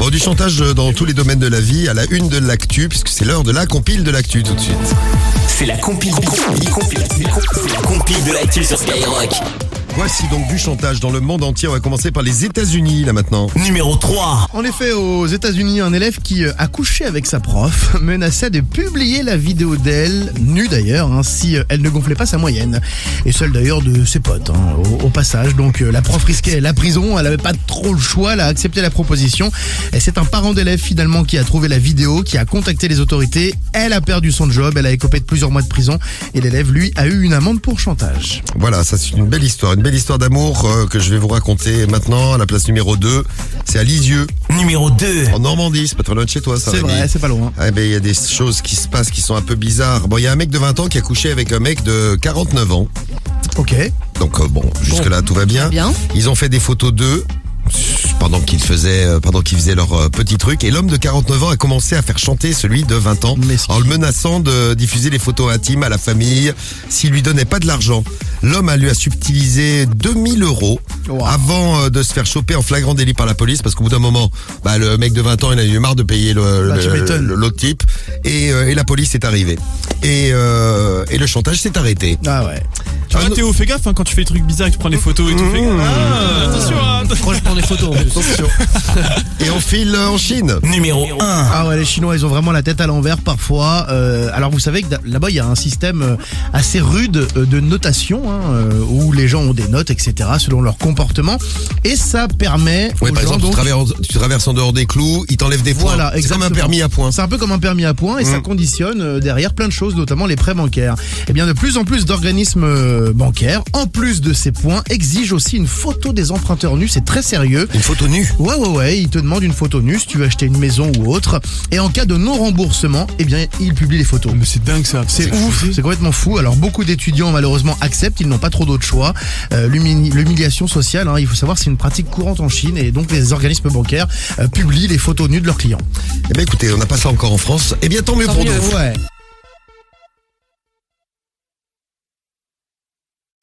Bon, du chantage dans tous les domaines de la vie, à la une de l'actu, puisque c'est l'heure de la compile de l'actu tout de suite. C'est la compile de l'actu sur Skyrock. Voici donc du chantage dans le monde entier. On va commencer par les États-Unis là maintenant. Numéro 3. En effet, aux États-Unis, un élève qui a couché avec sa prof menaçait de publier la vidéo d'elle, nue d'ailleurs, si elle ne gonflait pas sa moyenne. Et celle d'ailleurs de ses potes, au passage. Donc la prof risquait la prison, elle n'avait pas trop le choix, elle a accepté la proposition. Et c'est un parent d'élève finalement qui a trouvé la vidéo, qui a contacté les autorités. Elle a perdu son job, elle a écopé de plusieurs mois de prison. Et l'élève, lui, a eu une amende pour chantage. Voilà, ça c'est une belle histoire d'amour que je vais vous raconter maintenant. À la place numéro 2, c'est à Lisieux. Numéro 2. En Normandie, c'est pas trop loin de chez toi ça. C'est vrai, c'est pas loin. Ah, ben, il y a des choses qui se passent qui sont un peu bizarres. Bon, il y a un mec de 20 ans qui a couché avec un mec de 49 ans. Ok. Donc jusque-là tout va bien. Ils ont fait des photos d'eux pendant qu'ils faisaient leur petit truc, et l'homme de 49 ans a commencé à faire chanter celui de 20 ans en le menaçant de diffuser les photos intimes à la famille s'il lui donnait pas de l'argent. L'homme lui a subtilisé 2000 € avant de se faire choper en flagrant délit par la police, parce qu'au bout d'un moment, le mec de 20 ans il a eu marre de payer l'autre type, et la police est arrivée. Et le chantage s'est arrêté. Ah ouais. Théo, fais gaffe quand tu fais des trucs bizarres et que tu prends des photos et tout. Fais gaffe. Attention. Moi je prends des photos en plus. Attention. Et on file en Chine. Numéro 1. Ah ouais, les Chinois ils ont vraiment la tête à l'envers parfois. Alors vous savez que là-bas il y a un système assez rude de notation, où les gens ont des notes, etc. selon leur comportement, et ça permet aux par gens, exemple, tu traverses en dehors des clous, ils t'enlèvent des points. Voilà, c'est comme un permis à points. C'est un peu comme un permis à points, et ça conditionne derrière plein de choses, notamment les prêts bancaires. Et bien de plus en plus d'organismes bancaires, en plus de ces points, exigent aussi une photo des emprunteurs nus. C'est très sérieux. Une photo nue. Ouais, ils te demandent une photo nue si tu veux acheter une maison ou autre. Et en cas de non-remboursement, ils publient les photos. Mais c'est dingue ça. C'est ouf, c'est complètement fou. Alors beaucoup d'étudiants malheureusement acceptent, ils n'ont pas trop d'autre choix. L'humiliation sociale, il faut savoir, c'est une pratique courante en Chine, et donc les organismes bancaires publient les photos nues de leurs clients. Eh bien écoutez, on n'a pas ça encore en France. Eh bien tant mieux pour nous. Ouais.